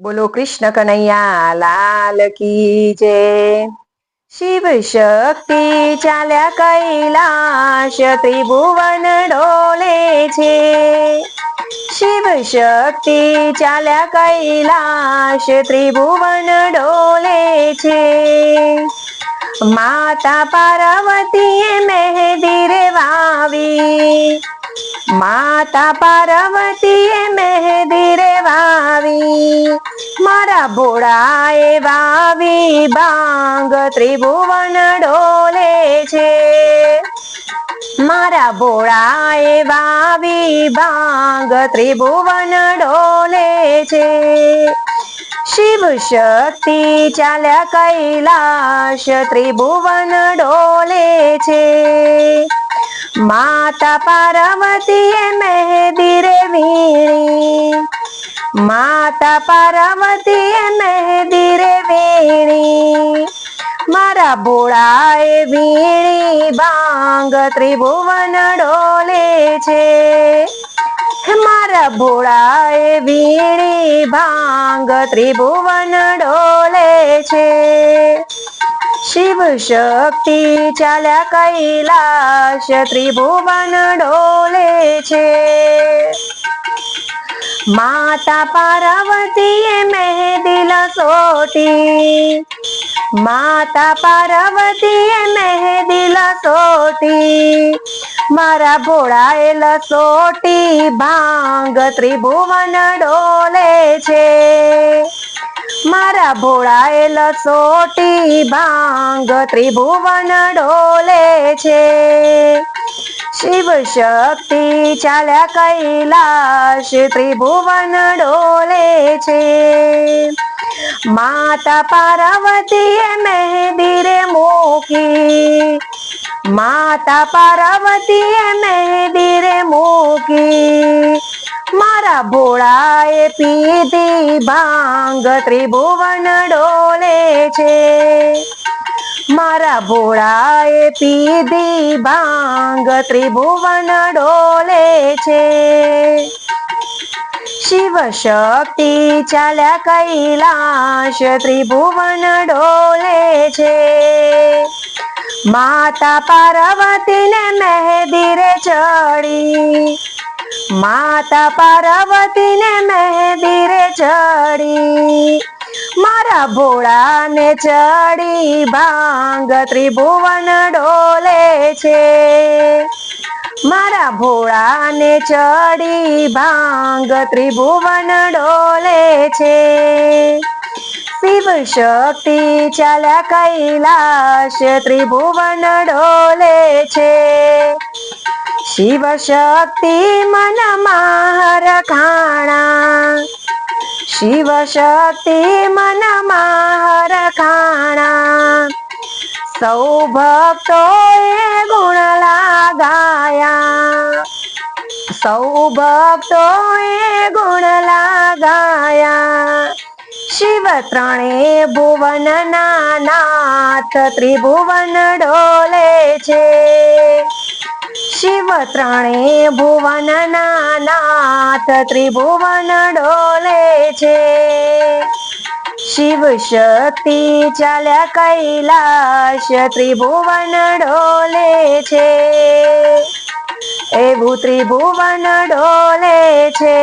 બોલો કૃષ્ણ કનૈયા લાલ કી જય। શિવ શક્તિ ચાલ્યા કૈલાશ ત્રિભુવન ડોલે છે। શિવ શક્તિ ચાલ્યા કૈલાશ ત્રિભુવન ડોલે છે। માતા પાર્વતીએ મહેંદી રે વાવી, માતા પાર્વતીએ મહેંદી રે વાવી, મારા ભોળાએ વાવી બાંગ ત્રિભુવન ડોલે છે। મારા ભોળાએ વાવી બાંગ ત્રિભુવન ડોલે છે। શિવ શક્તિ ચાલ્યા કૈલાશ ત્રિભુવન ડોલે છે। માતા પાર્વતીએ મહેંદી રે વીણી, માતા પાર્વતીએ મહેંદી રે વીણી, મારા ભોળાએ વીણી બાંગ ત્રિભુવન ડોલે છે। મારા ભોળાએ વીણી ભાંગ ત્રિભુવન ડોલે છે। શિવ શક્તિ ચાલ્યા કૈલાશ ત્રિભુવન ડોલે છે। માતા પાર્વતીએ મહેંદી લસોટી, માતા પાર્વતીએ મહેંદી લસોટી, મારા ભોળાએ લસોટી ભાંગ ત્રિભુવન ડોલે છે। મારા ભોળાએ લસોટી ભાંગ ત્રિભુવન ડોલે છે। શિવ શક્તિ ચાલ્યા કૈલાશ ત્રિભુવન ડોલે છે। માતા પાર્વતીએ મહેંદી રે મૂકી, માતા પાર્વતીએ મહેંદી રે મૂકી, મારા ભોળાએ પીધી ભાંગ ત્રિભુવન ડોલે છે। મારા ભોળાએ પીધી ભાંગ ત્રિભુવન ડોલે છે। શિવ શક્તિ ચાલ્યા કૈલાશ ત્રિભુવન ડોલે છે। માતા પાર્વતીને મહેંદી રે ચડી, માતા પાર્વતીને મહેંદી રે ચડી, મારા ભોળાને ચડી ભાંગ ત્રિભુવન ડોલે છે। મારા ભોળાને ચડી ભાંગ ત્રિભુવન ડોલે છે। શિવ શક્તિ ચાલ્યા કૈલાશ ત્રિભુવન ડોલે છે। શિવ શક્તિ મનમાં હરખાણા, શિવ શક્તિ મનમાં હરખાણા, સૌ ભક્તોએ ગુણ લાગાયા, સૌ ભક્તોએ ગુણ લાગાયા, શિવ ત્રણે ભુવનના નાથ ત્રિભુવન ડોલે છે। શિવ ત્રણે ભુવનના નાથ ત્રિભુવન ડોલે છે। શિવ શક્તિ ચાલ્યા કૈલાશ ત્રિભુવન ડોલે છે। એવું ત્રિભુવન ડોલે છે।